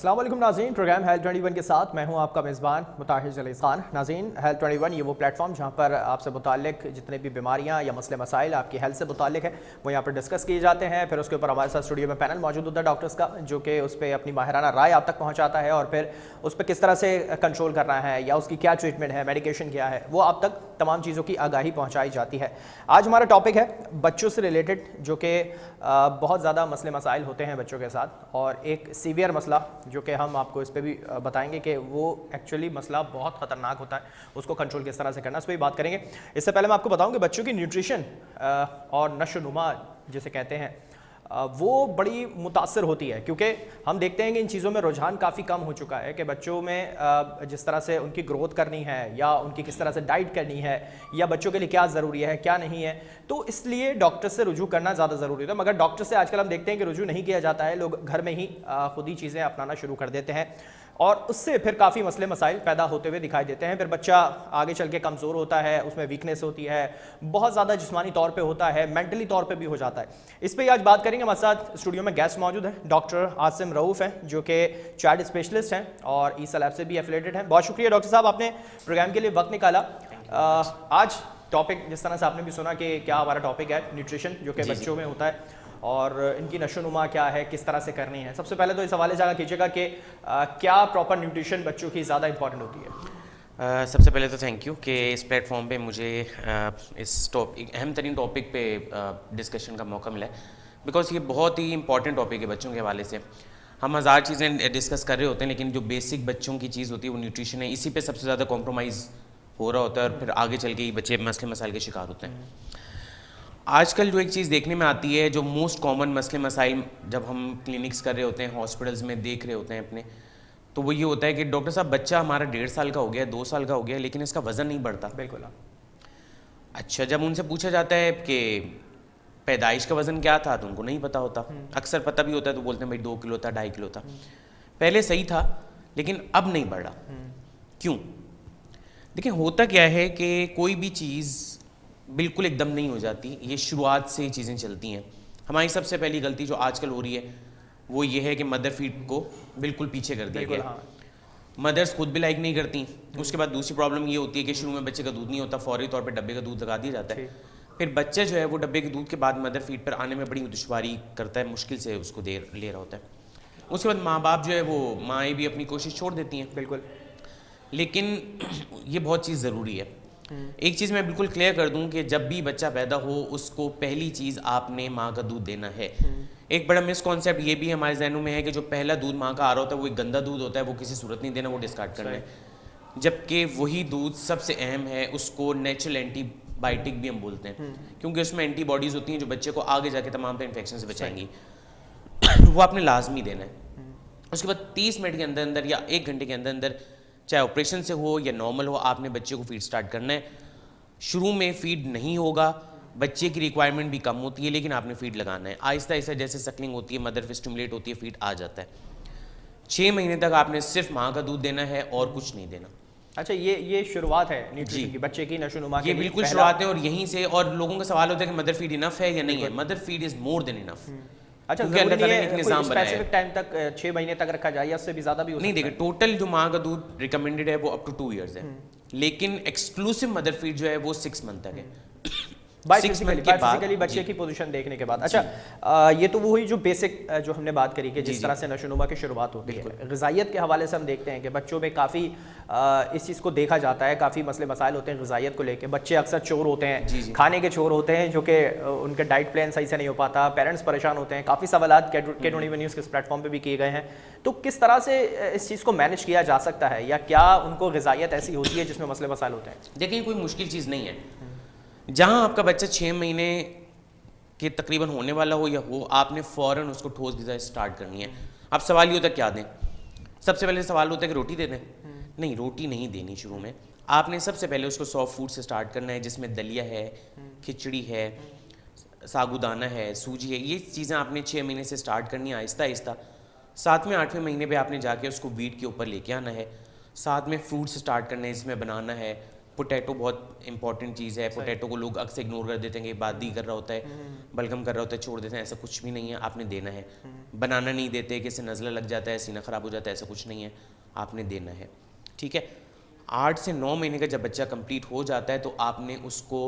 अस्सलाम वालेकुम नाज़रीन, प्रोग्राम हेल्थ 21 के साथ मैं हूं आपका मेज़बान मुताहिर जलील खान। नाज़रीन, हेल्थ 21 ये वो प्लेटफॉर्म जहां पर आपसे मुताल्लिक जितने भी बीमारियां या मसले मसाइल आपकी हेल्थ से मुताल्लिक है वो यहां पर डिस्कस किए जाते हैं। फिर उसके ऊपर हमारे साथ स्टूडियो में पैनल मौजूद होता है डॉक्टर्स का, जो कि उस पर अपनी माहिराना राय आप तक पहुँचाता है और फिर उस पर किस तरह से कंट्रोल करना है या उसकी क्या ट्रीटमेंट है, मेडिकेशन क्या है, वो आप तक तमाम चीज़ों की आगाही पहुँचाई जाती है। आज हमारा टॉपिक है बच्चों से रिलेटेड, जो कि बहुत ज़्यादा मसले मसाइल होते हैं बच्चों के साथ, और एक सीवियर मसला जो कि हम आपको इस पे भी बताएंगे कि वो एक्चुअली मसला बहुत ख़तरनाक होता है, उसको कंट्रोल किस तरह से करना है, इस पर भी बात करेंगे। इससे पहले मैं आपको बताऊं कि बच्चों की न्यूट्रिशन और नशोनुमा जिसे कहते हैं वो बड़ी मुतासर होती है, क्योंकि हम देखते हैं कि इन चीज़ों में रुझान काफ़ी कम हो चुका है कि बच्चों में जिस तरह से उनकी ग्रोथ करनी है या उनकी किस तरह से डाइट करनी है या बच्चों के लिए क्या ज़रूरी है क्या नहीं है, तो इसलिए डॉक्टर से रुजू करना ज़्यादा ज़रूरी है। मगर डॉक्टर से आजकल हम देखते हैं कि रुजू नहीं किया जाता है, लोग घर में ही खुद ही चीज़ें अपनाना शुरू कर देते हैं और उससे फिर काफ़ी मसले मसाइल पैदा होते हुए दिखाई देते हैं। फिर बच्चा आगे चल के कमज़ोर होता है, उसमें वीकनेस होती है, बहुत ज़्यादा जिस्मानी तौर पे होता है, मेंटली तौर पे भी हो जाता है। इस पर आज बात करेंगे। हमारे साथ स्टूडियो में गेस्ट मौजूद हैं, डॉक्टर आसिम रऊफ़ हैं जो कि चाइल्ड स्पेशलिस्ट हैं और ईसा लैब से भी एफिलेटेड हैं। बहुत शुक्रिया डॉक्टर साहब, आपने प्रोग्राम के लिए वक्त निकाला। आज टॉपिक जिस तरह से आपने भी सुना कि क्या हमारा टॉपिक है न्यूट्रिशन, जो कि बच्चों में होता है और इनकी नशोनुमा क्या है, किस तरह से करनी है। सबसे पहले तो इस हवाले से आगाह कीजिएगा कि क्या प्रॉपर न्यूट्रिशन बच्चों की ज़्यादा इंपॉर्टेंट होती है। सबसे पहले तो थैंक यू कि इस प्लेटफॉर्म पे मुझे इस टॉपिक अहम तरीन टॉपिक पे डिस्कशन का मौका मिला है, बिकॉज ये बहुत ही इंपॉर्टेंट टॉपिक है बच्चों के हवाले से। हम हज़ार चीज़ें डिस्कस कर रहे होते हैं, लेकिन जो बेसिक बच्चों की चीज़ होती है वो न्यूट्रिशन है, इसी पे सबसे ज़्यादा कॉम्प्रोमाइज़ हो रहा होता है और फिर आगे चल के ही बच्चे मसले मसाइल के शिकार होते हैं। आजकल जो एक चीज़ देखने में आती है, जो मोस्ट कॉमन मसले मसाइल जब हम क्लिनिक्स कर रहे होते हैं, हॉस्पिटल्स में देख रहे होते हैं अपने, तो वो ये होता है कि डॉक्टर साहब बच्चा हमारा 1.5 साल का हो गया, 2 साल का हो गया, लेकिन इसका वज़न नहीं बढ़ता। बिल्कुल। अच्छा, जब उनसे पूछा जाता है कि पैदाइश का वज़न क्या था, तो उनको नहीं पता होता। अक्सर पता भी होता है तो बोलते हैं भाई 2 किलो था, 2.5 किलो था। पहले सही था लेकिन अब नहीं बढ़ा। क्यों? देखिए, होता क्या है कि कोई भी चीज़ बिल्कुल एकदम नहीं हो जाती, ये शुरुआत से ही चीज़ें चलती हैं। हमारी सबसे पहली गलती जो आजकल हो रही है वो ये है कि मदर फीड को बिल्कुल पीछे कर दिया गया। मदर्स खुद भी लाइक नहीं करती। उसके बाद दूसरी प्रॉब्लम ये होती है कि शुरू में बच्चे का दूध नहीं होता, फौरी तौर पे डब्बे का दूध लगा दिया जाता है। फिर बच्चा जो है वो डब्बे के दूध के बाद मदर फीड पर आने में बड़ी दुश्वारी करता है, मुश्किल से उसको ले रहा होता है। उसके बाद माँ बाप जो है वो माएँ भी अपनी कोशिश छोड़ देती हैं। बिल्कुल। लेकिन ये बहुत चीज़ ज़रूरी है। एक चीज़ मैं बिल्कुल क्लियर कर दूं कि जब भी बच्चा पैदा हो उसको पहली चीज़ आपने माँ का दूध देना है। एक बड़ा मिसकॉन्सेप्ट ये भी हमारे जहनों में है कि जो पहला दूध माँ का आ रहा होता है वो एक गंदा दूध होता है, वो किसी सूरत नहीं देना, वो डिस्कार्ड करना है। जबकि वही दूध सबसे अहम है, उसको नेचुरल एंटीबायोटिक भी हम बोलते हैं, क्योंकि उसमें एंटीबॉडीज़ होती हैं जो बच्चे को आगे जाके तमाम तरह इन्फेक्शन से बचाएंगी। वो आपने लाजमी देना है। उसके बाद 30 मिनट के अंदर अंदर या 1 घंटे के अंदर अंदर, चाहे ऑपरेशन से हो या नॉर्मल हो, आपने बच्चे को फीड स्टार्ट करना है। शुरू में फीड नहीं होगा, बच्चे की रिक्वायरमेंट भी कम होती है, लेकिन आपने फीड लगाना है। आहिस्ता आहिस्ता जैसे सकलिंग होती है, मदर फिर स्टिमुलेट होती है, फीड आ जाता है। 6 महीने तक आपने सिर्फ माँ का दूध देना है और कुछ नहीं देना। अच्छा, ये शुरुआत है न्यूट्रिशन की बच्चे की नशोनुमा के ये लिए बिल्कुल शुरुआत है और यहीं से, और लोगों का सवाल होता है कि मदर फीड इनफ है या नहीं है। Mother feed is more than enough. अच्छा, जरूरी नहीं है कोई स्पेसिफिक टाइम तक 6 महीने तक रखा जाए या उससे भी ज़्यादा भी हो सकता है? नहीं, देखिए, टोटल जो माँ का दूध रिकमेंडेड है वो अप टू 2 इयर्स है, लेकिन एक्सक्लूसिव मदर फीड जो है वो 6 मंथ तक है। बायोफिजिकली बच्चे की पोजीशन देखने के बाद। अच्छा, ये तो वो हुई जो बेसिक जो हमने बात करी कि जिस तरह से नशोनुमा की शुरुआत होती है। ग़िज़ाइयत के हवाले से हम देखते हैं कि बच्चों में काफ़ी इस चीज़ को देखा जाता है, काफ़ी मसले मसाइल होते हैं ग़िज़ाइयत को लेकर। बच्चे अक्सर चोर होते हैं, खाने के चोर होते हैं, जो कि उनके डाइट प्लान सही से नहीं हो पाता, पेरेंट्स परेशान होते हैं। काफ़ी सवालात K21 न्यूज़ के इस प्लेटफॉर्म पर भी किए गए हैं। तो किस तरह से इस चीज़ को मैनेज किया जा सकता है, या क्या उनको ग़िज़ाइयत ऐसी होती है जिसमें मसले मसाइल होते हैं? देखिए, कोई मुश्किल चीज़ नहीं है। जहाँ आपका बच्चा 6 महीने के तकरीबन होने वाला हो या हो, आपने फ़ौरन उसको ठोस ग़िज़ा स्टार्ट करनी है। अब सवाल ये होता है क्या दें? सबसे पहले सवाल होता है कि रोटी दे दें। नहीं, रोटी नहीं देनी शुरू में। आपने सबसे पहले उसको सॉफ्ट फूड से स्टार्ट करना है, जिसमें दलिया है, खिचड़ी है, साबूदाना है, सूजी है। ये चीज़ें आपने 6 महीने से स्टार्ट करनी है आहिस्ता आहिस्ता। 7वें 8वें महीने पे आपने जाके उसको वीट के ऊपर लेके आना है। साथ में फ्रूट्स स्टार्ट करने हैं, जिसमें बनाना है, पोटैटो बहुत इंपॉर्टेंट चीज़ है। पोटैटो को लोग अक्सर इग्नोर कर देते हैं कि बादी कर रहा होता है, बलगम कर रहा होता है, छोड़ देते हैं। ऐसा कुछ भी नहीं है, आपने देना है। बनाना नहीं देते, किसी नज़ला लग जाता है, सीना ख़राब हो जाता है, ऐसा कुछ नहीं है, आपने देना है। ठीक है, 8 से 9 महीने का जब बच्चा कंप्लीट हो जाता है तो आपने उसको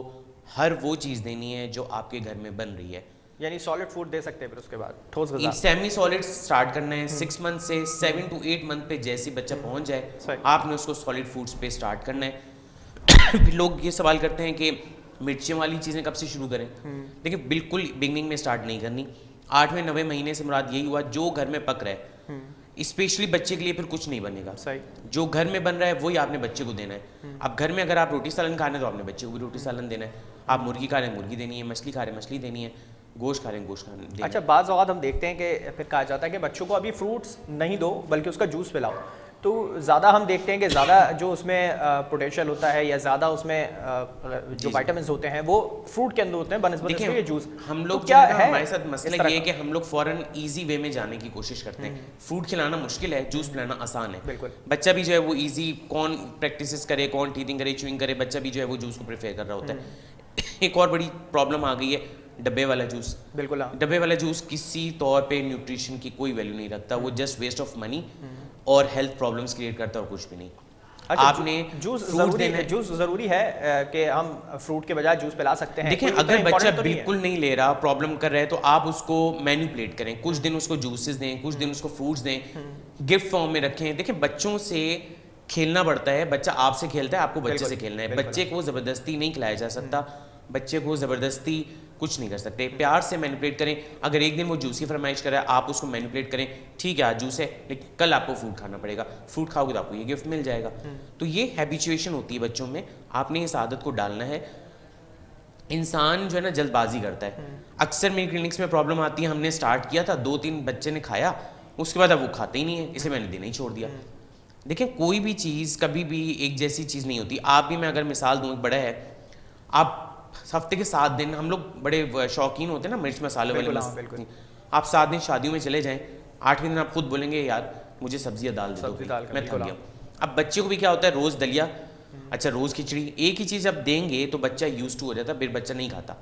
हर वो चीज़ देनी है जो आपके घर में बन रही है। यानी सॉलिड फूड दे सकते हैं फिर उसके बाद, ठोस ग़िज़ा। सेमी सॉलिड स्टार्ट करना है 6 मंथ से 7 to 8 मंथ पे जैसे बच्चा पहुंच जाए आपने उसको सॉलिड फूड्स पे स्टार्ट करना है। फिर लोग ये सवाल करते हैं कि मिर्चियों वाली चीज़ें कब से शुरू करें। देखिए बिल्कुल बिगनिंग में स्टार्ट नहीं करनी। 8वें 9वें महीने से मुराद यही हुआ जो घर में पक रहा है, स्पेशली बच्चे के लिए फिर कुछ नहीं बनेगा। सही, जो घर में बन रहा है वही आपने बच्चे को देना है। अब घर में अगर आप रोटी सालन खाने तो आपने बच्चे को भी रोटी सालन देना है। आप मुर्गी खा रहे हैं मुर्गी देनी है, मछली खा रहे हैं मछली देनी है, गोश्त खा रहे हैं गोश्त खाने। अच्छा, बाज़ औक़ात हम देखते हैं कि फिर कहा जाता है कि बच्चों को अभी फ्रूट्स नहीं दो बल्कि उसका जूस पिलाओ, तो ज़्यादा हम देखते हैं कि ज़्यादा जो उसमें पोटेंशियल होता है या ज़्यादा उसमें जो विटामिन्स होते हैं वो फ्रूट के अंदर होते हैं बनस्बत इसके जूस। हम लोग तो क्या है हमारे साथ मसला ये है कि हम लोग फ़ौरन ईजी वे में जाने की कोशिश करते हैं। फ्रूट खिलाना मुश्किल है, जूस पिलाना आसान है। बिल्कुल, बच्चा भी जो है वो ईजी कौन प्रैक्टिस करे, कौन टीथिंग करे, च्यूइंग करे, बच्चा भी जो है वो जूस को प्रेफर कर रहा होता है। एक और बड़ी प्रॉब्लम आ गई है डब्बे वाला जूस। बिल्कुल, डब्बे वाला जूस किसी तौर पे न्यूट्रिशन की कोई वैल्यू नहीं रखता, वो जस्ट वेस्ट ऑफ मनी और हेल्थ प्रॉब्लम्स क्रिएट करता है और कुछ भी नहीं। अच्छा, आपने जूस ज़रूरी है कि हम फ्रूट के बजाय जूस पिला सकते हैं। देखिए अगर बच्चा बिल्कुल नहीं ले रहा, प्रॉब्लम कर रहा है, तो आप उसको मैनिपुलेट करें। कुछ दिन उसको जूसेस दें, कुछ दिन उसको फ्रूट्स दें, गिफ्ट फॉर्म में रखें। देखिए बच्चों से खेलना पड़ता है, बच्चा आपसे खेलता है, आपको बच्चे से खेलना है। बच्चे को ज़बरदस्ती नहीं खिलाया जा सकता, बच्चे को ज़बरदस्ती कुछ नहीं कर सकते। प्यार से मैनिपुलेट करें। अगर एक दिन वो जूस की फरमाइश करे आप उसको मैनिपुलेट करें, ठीक है आज जूस है लेकिन कल आपको फ्रूट खाना पड़ेगा, फ्रूट खाओगे तो आपको ये गिफ्ट मिल जाएगा। तो ये हैबिचुएशन होती है बच्चों में, आपने इस आदत को डालना है। इंसान जो है ना जल्दबाजी करता है। अक्सर मेरी क्लिनिक्स में प्रॉब्लम आती है, हमने स्टार्ट किया था, 2-3 बच्चे ने खाया, उसके बाद अब वो खाते ही नहीं है, इसे मैंने देना ही छोड़ दिया। देखिए कोई भी चीज़ कभी भी एक जैसी चीज़ नहीं होती। आप भी, मैं अगर मिसाल दूँ, बड़ा है, आप हफ्ते के 7 दिन, हम लोग बड़े शौकीन होते हैं ना मिर्च मसाले वाले, आप 7 दिन शादियों में चले जाएं, 8वें दिन आप खुद बोलेंगे यार मुझे सब्जी या दाल दे दो, मैं थक गया। अब बच्चे को भी क्या होता है, रोज़ दलिया, अच्छा रोज़ खिचड़ी, एक ही चीज़ आप देंगे तो बच्चा यूज टू हो जाता है, फिर बच्चा नहीं खाता।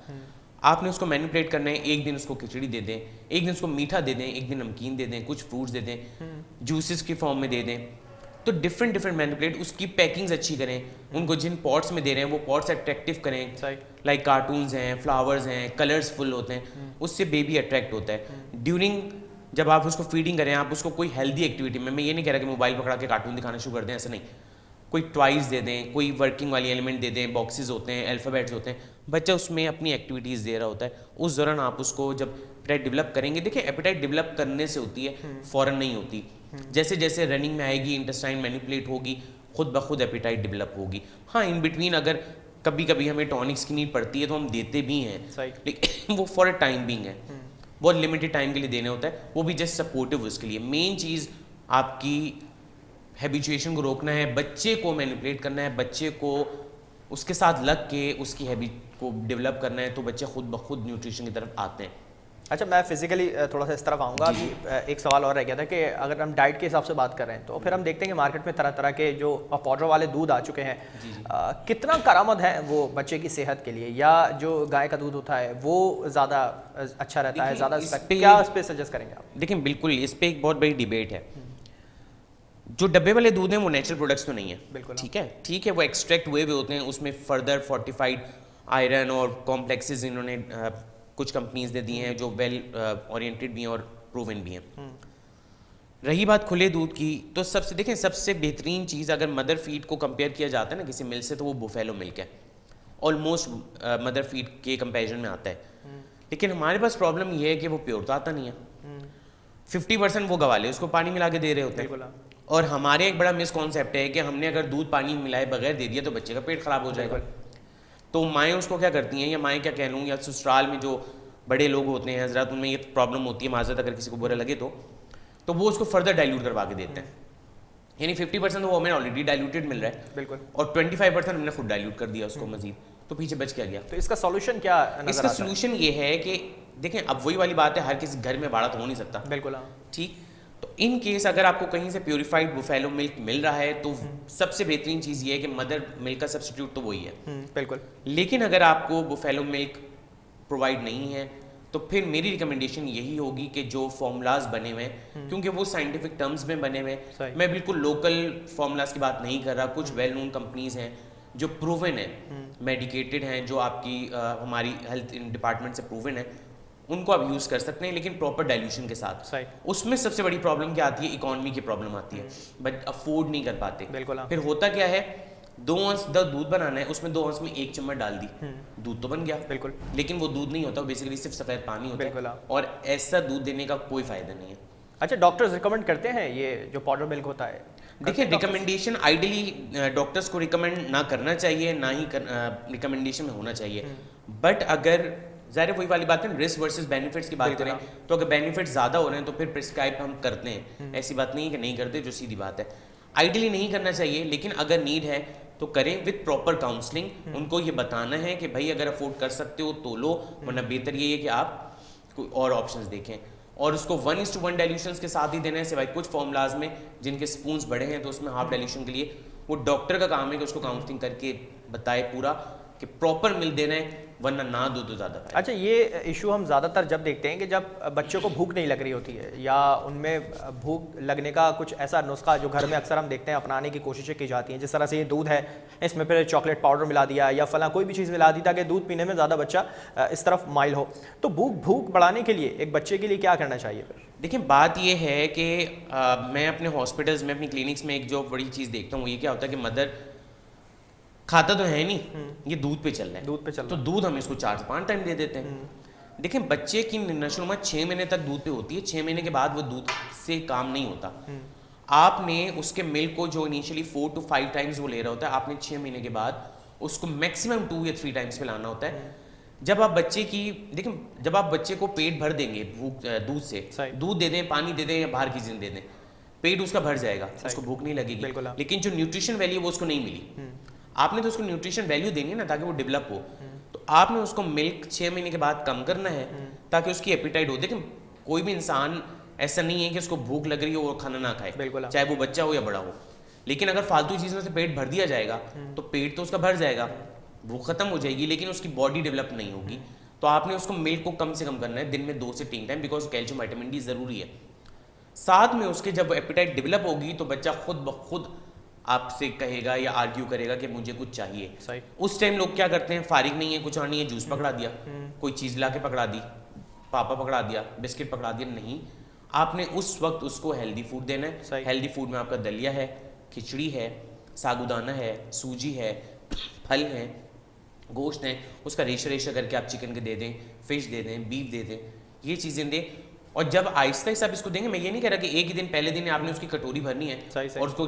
आपने उसको मैनिपुलेट करना है, एक दिन उसको खिचड़ी दे दें, एक दिन उसको मीठा दे दें, एक दिन नमकीन दे दें, कुछ फ्रूट्स दे दें, जूसेस की फॉर्म में दे दें। तो डिफरेंट मैनिपुलेट, उसकी पैकिंग्स अच्छी करें, उनको जिन पॉट्स में दे रहे हैं वो पॉट्स अट्रैक्टिव करें, लाइक कार्टून्स हैं, फ्लावर्स हैं, कलर्सफुल होते हैं, उससे बेबी अट्रैक्ट होता है। ड्यूरिंग जब आप उसको फीडिंग करें, आप उसको कोई हेल्दी एक्टिविटी में, मैं ये नहीं कह रहा कि मोबाइल पकड़ा के कार्टून दिखाना शुरू कर दें, ऐसा नहीं, कोई टॉयज दे दें, कोई वर्किंग वाली एलिमेंट दे दें, बॉक्सेस होते हैं, अल्फ़ाबेट्स होते हैं, बच्चा उसमें अपनी एक्टिविटीज़ दे रहा होता है। उस दौरान आप उसको जब एपेटाइट डेवलप करेंगे, देखिए एपेटाइट डेवलप करने से होती है, फ़ौरन नहीं होती। जैसे जैसे रनिंग में आएगी, इंटेस्टाइन मैनिपुलेट होगी, खुद ब खुद एपेटाइट डेवलप होगी। हाँ, इन बिटवीन अगर कभी कभी हमें टॉनिक्स की नीड पड़ती है तो हम देते भी हैं, लेकिन वो फॉर अ टाइम बीइंग है, बहुत लिमिटेड टाइम के लिए देने होता है, वो भी जस्ट सपोर्टिव उसके लिए। मेन चीज़ आपकी हैबिचुएशन को रोकना है, बच्चे को मैनिपुलेट करना है, बच्चे को उसके साथ लग के उसकी हैबिट को डेवलप करना है, तो बच्चे खुद ब खुद न्यूट्रिशन की तरफ आते हैं। अच्छा, मैं फिजिकली थोड़ा सा इस तरफ आऊँगा। अभी एक सवाल और रह गया था कि अगर हम डाइट के हिसाब से बात कर रहे हैं तो फिर हम देखते हैं कि मार्केट में तरह तरह के जो पाउडर वाले दूध आ चुके हैं, कितना करामद है वो बच्चे की सेहत के लिए, या जो गाय का दूध होता है वो ज़्यादा अच्छा रहता है, ज़्यादा क्या इस पर सजेस्ट करेंगे आप? देखिए बिल्कुल इस पर एक बहुत बड़ी डिबेट है। जो डब्बे वाले दूध हैं वो नेचुरल प्रोडक्ट्स तो नहीं है, बिल्कुल ठीक है, वो एक्सट्रैक्ट हुए होते हैं, उसमें फर्दर फोर्टिफाइड आयरन और कॉम्प्लेक्सेस इन्होंने कुछ कंपनीज ने दी हैं जो वेल ओरिएंटेड भी हैं और प्रूवन भी हैं। रही बात खुले दूध की, तो सबसे बेहतरीन चीज़ अगर मदर फीड को कंपेयर किया जाता है ना किसी मिल्क से, तो वो बुफेलो मिल्क है, ऑलमोस्ट मदर फीड के कंपेरिजन में आता है। लेकिन हमारे पास प्रॉब्लम ये है कि वो प्योर तो आता नहीं है, 50% वो गवाले उसको पानी मिला के दे रहे होते हैं। और हमारे एक बड़ा मिसकॉन्सेप्ट है कि हमने अगर दूध पानी मिलाए बगैर दे दिया तो बच्चे का पेट खराब हो जाएगा। तो माएँ उसको क्या करती हैं, या माएँ क्या कह लूँ, या ससुराल में जो बड़े लोग होते हैं हजरत, उनमें ये प्रॉब्लम होती है, माजरत अगर किसी को बुरा लगे तो वो उसको फर्दर डाइल्यूट करवा के देते हैं। यानी 50% वो हमें ऑलरेडी डाइल्यूटेड मिल रहा है, बिल्कुल, और 25% हमने खुद डाइल्यूट कर दिया उसको मजीद, तो पीछे बच क्या गया। तो इसका सॉल्यूशन क्या नजर इसका सॉल्यूशन ये है कि देखें, अब वही वाली बात है, हर किसी घर में बाड़ा तो हो नहीं सकता, बिल्कुल, ठीक। तो इन केस अगर आपको कहीं से प्योरीफाइड बुफेलो मिल्क मिल रहा है तो सबसे बेहतरीन चीज़ ये है कि मदर मिल्क का सब्स्टिट्यूट तो वही है। बिल्कुल। लेकिन अगर आपको बुफेलो मिल्क प्रोवाइड नहीं है तो फिर मेरी रिकमेंडेशन यही होगी कि जो फॉर्मूलाज बने हुए हैं, क्योंकि वो साइंटिफिक टर्म्स में बने हुए हैं, मैं बिल्कुल लोकल फॉर्मूलाज की बात नहीं कर रहा, कुछ वेल नोन कंपनीज हैं जो प्रूवन है, मेडिकेटेड हैं, जो आपकी हमारी हेल्थ डिपार्टमेंट से प्रूवन है, उनको आप यूज़ कर सकते हैं, लेकिन प्रॉपर डाइल्यूशन के साथ। उसमें सबसे बड़ी प्रॉब्लम क्या आती है, इकोनॉमी की प्रॉब्लम आती है, बट अफोर्ड नहीं कर पाते। फिर होता क्या है, 2 अंश दूध बनाना है, उसमें 2 अंश में 1 चम्मच डाल दी, दूध तो बन गया, बिल्कुल, लेकिन वो दूध नहीं होता, बेसिकली सिर्फ सफेद पानी होता है, और ऐसा दूध देने का कोई फायदा नहीं है। अच्छा, डॉक्टर्स रिकमेंड करते हैं ये जो पाउडर मिल्क होता है? देखिए, रिकमेंडेशन आइडियली डॉक्टर्स को रिकमेंड ना करना चाहिए, ना ही रिकमेंडेशन में होना चाहिए, बट अगर ज़ाहिर वही वाली बात है, रिस्क वर्सेस बेनिफिट्स की बात करें तो अगर बेनिफिट्स ज़्यादा हो रहे हैं तो फिर प्रिस्क्राइब हम करते हैं, ऐसी बात नहीं है कि नहीं करते, जो सीधी बात है। आइडियली नहीं करना चाहिए, लेकिन अगर नीड है तो करें विद प्रॉपर काउंसलिंग। उनको ये बताना है कि भाई अगर अफोर्ड कर सकते हो तो लो, वरना बेहतर ये है कि आप कोई और ऑप्शंस देखें, और उसको 1:1 डाइल्यूशंस के साथ ही देना है, सिवाय कुछ फॉर्मूलाज में जिनके स्पून्स बड़े हैं तो उसमें हाफ डाइल्यूशन के लिए वो डॉक्टर का काम है कि उसको काउंसलिंग करके बताए पूरा कि प्रॉपर मिल देना है, वरना ना दो तो ज़्यादा। अच्छा, ये इशू हम ज़्यादातर जब देखते हैं कि जब बच्चों को भूख नहीं लग रही होती है, या उनमें भूख लगने का कुछ ऐसा नुस्खा जो घर में अक्सर हम देखते हैं अपनाने की कोशिशें की जाती हैं, जिस तरह से ये दूध है इसमें फिर चॉकलेट पाउडर मिला दिया या फला कोई भी चीज़ मिला दी ताकि दूध पीने में ज़्यादा बच्चा इस तरफ माइल हो, तो भूख बढ़ाने के लिए एक बच्चे के लिए क्या करना चाहिए फिर? देखिए, बात ये है कि मैं अपने हॉस्पिटल्स में, अपनी क्लिनिक्स में एक जो बड़ी चीज़ देखता हूँ, ये क्या होता है कि मदर खाता तो है नहीं, ये दूध पे चल रहा है, दूध पे चल, तो दूध हम इसको 4 से 5 टाइम दे देते हैं। देखिए, बच्चे की नशोनुमा 6 महीने तक दूध पे होती है, 6 महीने के बाद वो दूध से काम नहीं होता। आपने उसके मिल्क को जो इनिशियली 4 to 5 टाइम्स वो ले रहा होता है, आपने 6 महीने के बाद उसको मैक्सिमम 2 या 3 टाइम्स पे लाना होता है। जब आप बच्चे की, देखिए, जब आप बच्चे को पेट भर देंगे दूध से, दूध दे दें, पानी दे दें या बाहर की चीज़ दे दें, पेट उसका भर जाएगा, उसको भूख नहीं लगेगी, लेकिन जो न्यूट्रिशन वैल्यू वो उसको नहीं मिली। आपने तो उसको न्यूट्रिशन वैल्यू देनी है ना, ताकि वो डेवलप हो, तो आपने उसको मिल्क 6 महीने के बाद कम करना है ताकि उसकी एपिटाइट हो। देखिए, कोई भी इंसान ऐसा नहीं है कि उसको भूख लग रही हो और खाना ना खाए, चाहे वो बच्चा हो या बड़ा हो, लेकिन अगर फालतू चीज़ों से पेट भर दिया जाएगा तो पेट तो उसका भर जाएगा, भूख खत्म हो जाएगी, लेकिन उसकी बॉडी डेवलप नहीं होगी। तो आपने उसको मिल्क को कम से कम करना है, दिन में 2 से 3 time, because calcium vitamin D ज़रूरी है। साथ में उसके जब एपिटाइट डेवलप होगी तो बच्चा खुद ब खुद आपसे कहेगा या आर्ग्यू करेगा कि मुझे कुछ चाहिए। उस टाइम लोग क्या करते हैं, फारिग नहीं है, कुछ और नहीं है, जूस पकड़ा दिया, कोई चीज़ ला के पकड़ा दी, पापा पकड़ा दिया, बिस्किट पकड़ा दिया। नहीं, आपने उस वक्त उसको हेल्दी फूड देना है। हेल्दी फूड में आपका दलिया है, खिचड़ी है, साबूदाना है, सूजी है, फल है, गोश्त है, उसका रेशा करके आप चिकन के दे दें, फिश दे दें, बीफ दे दें, ये चीज़ें दें। और जब आहिस्ता आहिस्ता आप इसको देंगे, मैं ये नहीं कह रहा कि एक ही दिन पहले दिन आपने उसकी कटोरी भरनी है और उसको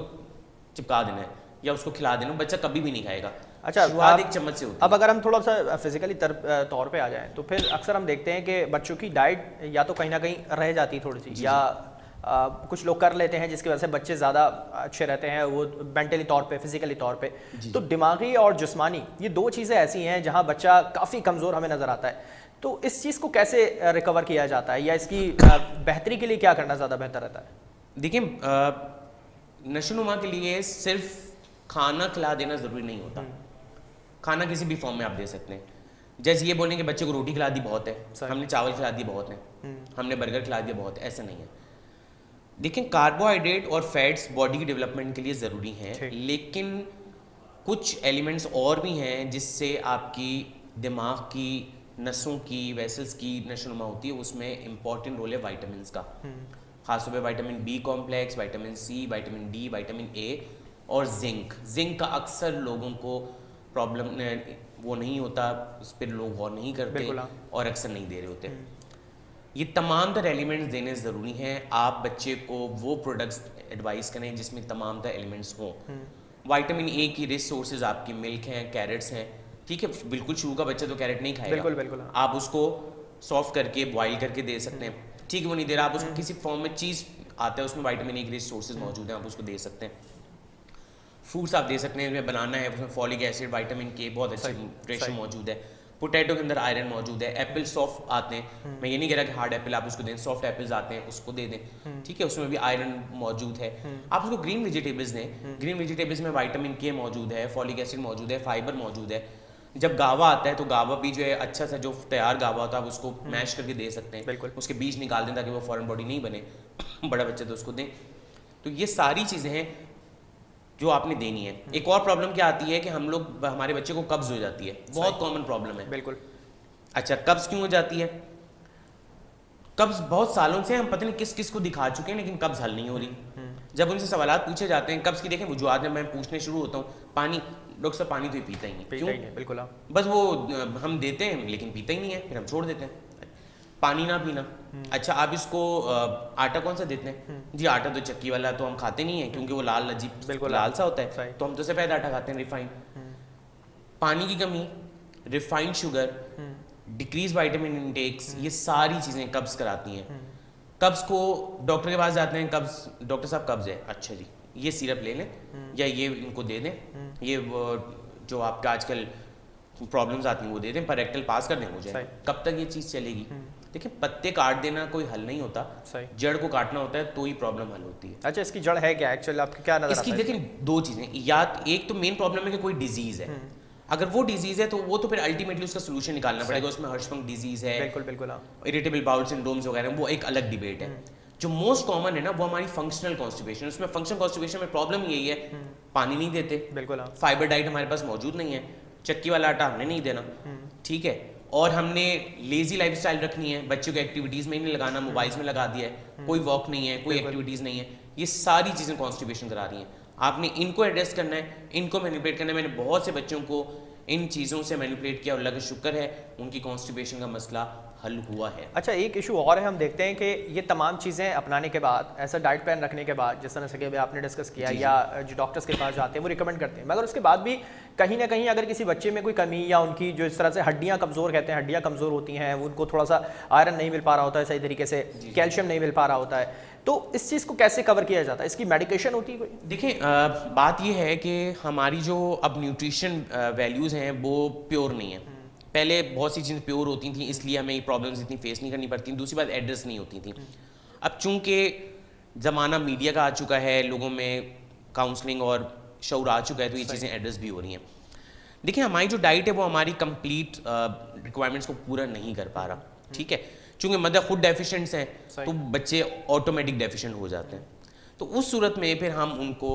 चिपका देना है या उसको खिला देना, बच्चा कभी भी नहीं खाएगा। अच्छा, एक चम्मच से होती है। अब अगर हम थोड़ा सा फिजिकली तौर पे आ जाएं तो फिर अक्सर हम देखते हैं कि बच्चों की डाइट या तो कहीं ना कहीं रह जाती है थोड़ी सी, या कुछ लोग कर लेते हैं जिसकी वजह से बच्चे ज़्यादा अच्छे रहते हैं, वो मेंटली तौर पे, फिजिकली तौर पे। तो दिमागी और जिस्मानी, ये 2 चीज़ें ऐसी हैं जहाँ बच्चा काफ़ी कमज़ोर हमें नज़र आता है। तो इस चीज़ को कैसे रिकवर किया जाता है, या इसकी बेहतरी के लिए क्या करना ज़्यादा बेहतर रहता है? देखिए, नशोनुमा के लिए सिर्फ खाना खिला देना ज़रूरी नहीं होता, खाना किसी भी फॉर्म में आप दे सकते हैं। जैसे ये बोलें कि बच्चे को रोटी खिला दी बहुत है, हमने चावल खिला दिए बहुत है, हमने बर्गर खिला दिया बहुत है, ऐसा नहीं है। देखिए, कार्बोहाइड्रेट और फैट्स बॉडी की डेवलपमेंट के लिए ज़रूरी हैं, लेकिन कुछ एलिमेंट्स और भी हैं जिससे आपकी दिमाग की, नसों की, वेसल्स की नशोनुमा होती है। उसमें इंपॉर्टेंट रोल है विटामिन्स का, खासतौर पे vitamin B complex, vitamin C, vitamin D, vitamin A और जिंक का अक्सर लोगों को प्रॉब्लम वो नहीं होता, उस पर लोग गौर नहीं करते और अक्सर नहीं दे रहे होते। ये तमाम तरह एलिमेंट्स देने ज़रूरी हैं। आप बच्चे को वो प्रोडक्ट्स एडवाइस करें जिसमें तमाम तरह एलिमेंट्स हों। विटामिन ए की रिच सोर्सेज आपकी मिल्क हैं, कैरेट्स हैं, ठीक है, बिल्कुल शुरू का बच्चा तो कैरेट नहीं खाएगा, बिल्कुल आप उसको सॉफ्ट करके बॉईल करके दे सकते हैं, ठीक है, वो नहीं दे रहा, आप उसको किसी फॉर्म में चीज़ आता है उसमें विटामिन ए की रिच सोर्सेज मौजूद हैं, आप उसको दे सकते हैं। फ्रूट्स आप दे सकते हैं, इसमें बनाना है, उसमें फॉलिक एसिड, विटामिन के बहुत अच्छे रेशो मौजूद है, पोटैटो के अंदर आयरन मौजूद है, एप्पल सॉफ्ट आते हैं, मैं ये नहीं कह रहा कि हार्ड एप्पल आप उसको दें, सॉफ्ट एप्पल्स आते हैं उसको दे दें, ठीक है, उसमें भी आयरन मौजूद है। आप उसको ग्रीन वेजिटेबल्स दें, ग्रीन वेजिटेबल्स में विटामिन के मौजूद है, फॉलिक एसिड मौजूद है, फाइबर मौजूद है। जब गावा आता है तो गावा भी जो है अच्छा सा जो तैयार गावा होता है आप उसको मैश करके दे सकते हैं, बिल्कुल, उसके बीज निकाल दें ताकि वो फॉरेन बॉडी नहीं बने बड़ा बच्चा तो उसको दें। तो ये सारी चीज़ें हैं जो आपने देनी है। एक और प्रॉब्लम क्या आती है कि हम लोग हमारे बच्चे को कब्ज हो जाती है, बहुत कॉमन प्रॉब्लम है। बिल्कुल। अच्छा, कब्ज क्यों हो जाती है? कब्ज बहुत सालों से हम पता नहीं किस किस को दिखा चुके हैं लेकिन कब्ज हल नहीं हो रही। जब उनसे सवाल पूछे जाते हैं कब्ज की, देखें वजूहत में मैं पूछने शुरू होता हूँ, पानी, डॉक्टर साहब पानी तो ये पीता ही नहीं, क्यों? बिल्कुल, बस वो हम देते हैं लेकिन पीता ही नहीं है, फिर हम छोड़ देते हैं। पानी ना पीना, अच्छा आप इसको आटा कौन सा देते हैं? जी आटा तो चक्की वाला तो हम खाते नहीं है क्योंकि वो लाल अजीब लाल सा होता है, तो हम तो सफेद आटा खाते हैं, रिफाइंड। पानी की कमी, refined sugar, decrease vitamin intakes, ये सारी चीज़ें कब्ज कराती हैं। कब्ज को डॉक्टर के पास जाते हैं, कब्ज डॉक्टर साहब कब्ज है, अच्छा जी ये सिरप ले लें या ये इनको दे दें, ये जो आपका आजकल प्रॉब्लम्स आती हैं वो दे दें, पर रेक्टल पास कर दें मुझे। कब तक ये चीज़ चलेगी? देखिए पत्ते काट देना कोई हल नहीं होता, जड़ को काटना होता है तो ही प्रॉब्लम हल होती है। अच्छा, इसकी जड़ है क्या एक्चुअली, आपको क्या नजर आता है? इसकी देखिए दो चीज़ें, या एक तो मेन प्रॉब्लम है कि कोई डिजीज़ है, अगर वो डिजीज है तो वो तो फिर अल्टीमेटली उसका सोल्यूशन निकालना पड़ेगा, उसमें हर्शफंक डिजीज है, बिल्कुल, इरिटेबल बाउल सिंड्रोम्स वगैरह, वो एक अलग डिबेट है। जो मोस्ट कॉमन है ना वो हमारी फंक्शनल कॉन्स्टिपेशन, उसमें फंक्शनल कॉन्स्टिपेशन में प्रॉब्लम यही है, पानी नहीं देते, बिल्कुल, फाइबर डाइट हमारे पास मौजूद नहीं है, चक्की वाला आटा हमने नहीं देना, ठीक है, और हमने लेजी लाइफस्टाइल रखनी है, बच्चों को एक्टिविटीज में ही नहीं लगाना, मोबाइल्स में लगा दिया है, कोई वॉक नहीं है, कोई एक्टिविटीज नहीं है, ये सारी चीजें कॉन्स्टिपेशन करा रही हैं। आपने इनको एड्रेस करना है, इनको मैनिपुलेट करना है। मैंने बहुत से बच्चों को इन चीज़ों से मैनिपुलेट किया और अल्लाह का शुक्र है उनकी कॉन्स्टिपेशन का मसला हल हुआ है। अच्छा, एक इशू और है, हम देखते हैं कि ये तमाम चीज़ें अपनाने के बाद, ऐसा डाइट प्लान रखने के बाद, जिस तरह से कि आपने डिस्कस किया, या जो डॉक्टर्स के पास जाते हैं वो रिकमेंड करते हैं, मगर उसके बाद भी कहीं ना कहीं अगर किसी बच्चे में कोई कमी या उनकी जो इस तरह से हड्डियाँ कमज़ोर कहते हैं, हड्डियाँ कमज़ोर होती हैं, उनको थोड़ा सा आयरन नहीं मिल पा रहा होता है सही तरीके से, कैल्शियम नहीं मिल पा रहा होता है, तो इस चीज़ को कैसे कवर किया जाता है? इसकी मेडिकेशन होती है कोई? देखिए बात यह है कि हमारी जो अब न्यूट्रिशन वैल्यूज़ हैं वो प्योर नहीं है। पहले बहुत सी चीज़ें प्योर होती थी इसलिए हमें प्रॉब्लम्स इतनी फेस नहीं करनी पड़ती। दूसरी बात एड्रेस नहीं होती थी। अब चूंकि ज़माना मीडिया का आ चुका है, लोगों में काउंसलिंग और शऊर आ चुका है, तो ये चीज़ें एड्रेस भी हो रही हैं। देखिए हमारी जो डाइट है वो हमारी कंप्लीट रिक्वायरमेंट्स को पूरा नहीं कर पा रहा, ठीक है, चूंकि मदर खुद डेफिशिएंट्स हैं तो बच्चे ऑटोमेटिक डेफिशिएंट हो जाते हैं। तो उस सूरत में फिर हम उनको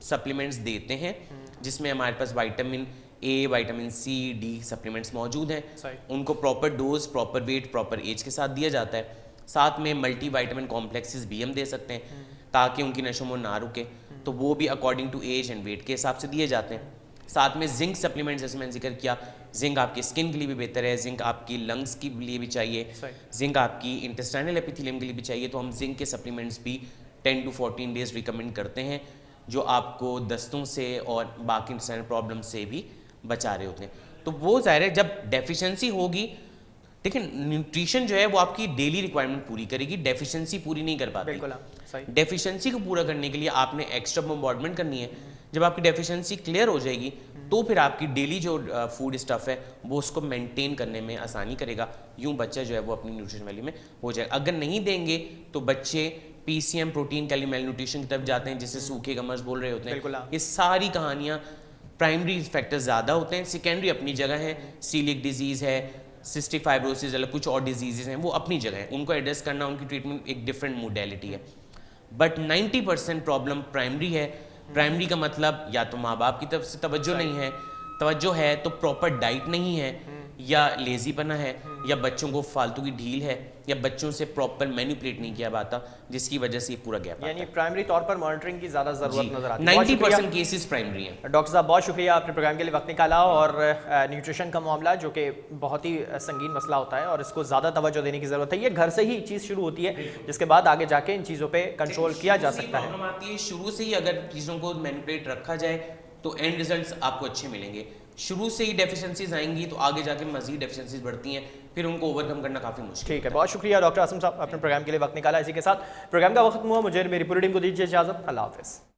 सप्लीमेंट्स देते हैं जिसमें हमारे पास vitamin A, vitamin C, D supplements मौजूद हैं। उनको proper dose, proper weight, proper age के साथ दिया जाता है। साथ में मल्टी विटामिन कॉम्प्लेक्सेस भी हम दे सकते हैं ताकि उनकी नशों ना रुके, तो वो भी according to age and weight के हिसाब से दिए जाते हैं। साथ में जिंक सप्लीमेंट्स, जैसे मैंने जिक्र किया, जिंक आपकी स्किन के लिए भी बेहतर है, जिंक आपकी लंग्स के लिए भी चाहिए, जिंक आपकी इंटेस्टाइनल एपिथेलियम के लिए भी चाहिए, तो हम जिंक के सप्लीमेंट्स भी 10 to 14 डेज रिकमेंड करते हैं जो आपको दस्तों से और बाकी इंटेस्टाइनल प्रॉब्लम से भी बचा रहे होते हैं। तो वो ज़ाहिर है जब डेफिशिएंसी होगी, देखिए न्यूट्रिशन जो है वो आपकी डेली रिक्वायरमेंट पूरी करेगी, डेफिशिएंसी पूरी नहीं कर पाती। डेफिशिएंसी को पूरा करने के लिए आपने एक्स्ट्रा बॉम्बार्डमेंट करनी है। जब आपकी डेफिशिएंसी क्लियर हो जाएगी तो फिर आपकी डेली जो फूड स्टफ है वो उसको मेंटेन करने में आसानी करेगा, यूं बच्चा जो है वो अपनी न्यूट्रिशन वैल्यू में हो जाएगा। अगर नहीं देंगे तो बच्चे पीसीएम, प्रोटीन कैली मेल न्यूट्रिशन की तरफ जाते हैं, जिससे सूखे कमर्स बोल रहे होते हैं। ये सारी कहानियाँ, प्राइमरी फैक्टर्स ज़्यादा होते हैं, सेकेंडरी अपनी जगह है, सीलिक डिजीज़ है, सिस्टिक फाइब्रोसिस, अलग कुछ और डिजीज़ हैं, वो अपनी जगह है, उनको एड्रेस करना, उनकी ट्रीटमेंट एक डिफरेंट मोडेलिटी है। बट 90% प्रॉब्लम प्राइमरी है। प्राइमरी का मतलब या तो माँ बाप की तरफ से तवज्जो नहीं है, तवज्जो है तो प्रॉपर डाइट नहीं है, या लेजीपना है, या बच्चों को फालतू की ढील है, या बच्चों से प्रॉपर मैनिपुलेट नहीं किया जाता, जिसकी वजह से ये पूरा गैप यानी प्राइमरी तौर पर मॉनिटरिंग की ज़्यादा ज़रूरत नजर आती है। 90% केसेस प्राइमरी हैं। डॉक्टर साहब बहुत शुक्रिया आपने प्रोग्राम के लिए वक्त निकाला, और न्यूट्रिशन का मामला जो कि बहुत ही संगीन मसला होता है और इसको ज़्यादा तवज्जो देने की ज़रूरत है। ये घर से ही चीज़ शुरू होती है जिसके बाद आगे जाके इन चीज़ों पर कंट्रोल किया जा सकता है। शुरू से ही अगर चीज़ों को मैनिपुलेट रखा जाए तो एंड रिजल्ट्स आपको अच्छे मिलेंगे। शुरू से ही डेफिशिएंसीज आएंगी तो आगे जाके मजीद डेफिशिएंसीज बढ़ती हैं, फिर उनको ओवरकम करना काफ़ी मुश्किल। ठीक है, बहुत शुक्रिया डॉक्टर आसिम साहब, अपने प्रोग्राम के लिए वक्त निकाला। इसी के साथ प्रोग्राम का वक्त हुआ, मुझे मेरी पूरी टीम को दीजिए इजाज़त। अल्लाह हाफ़िज़।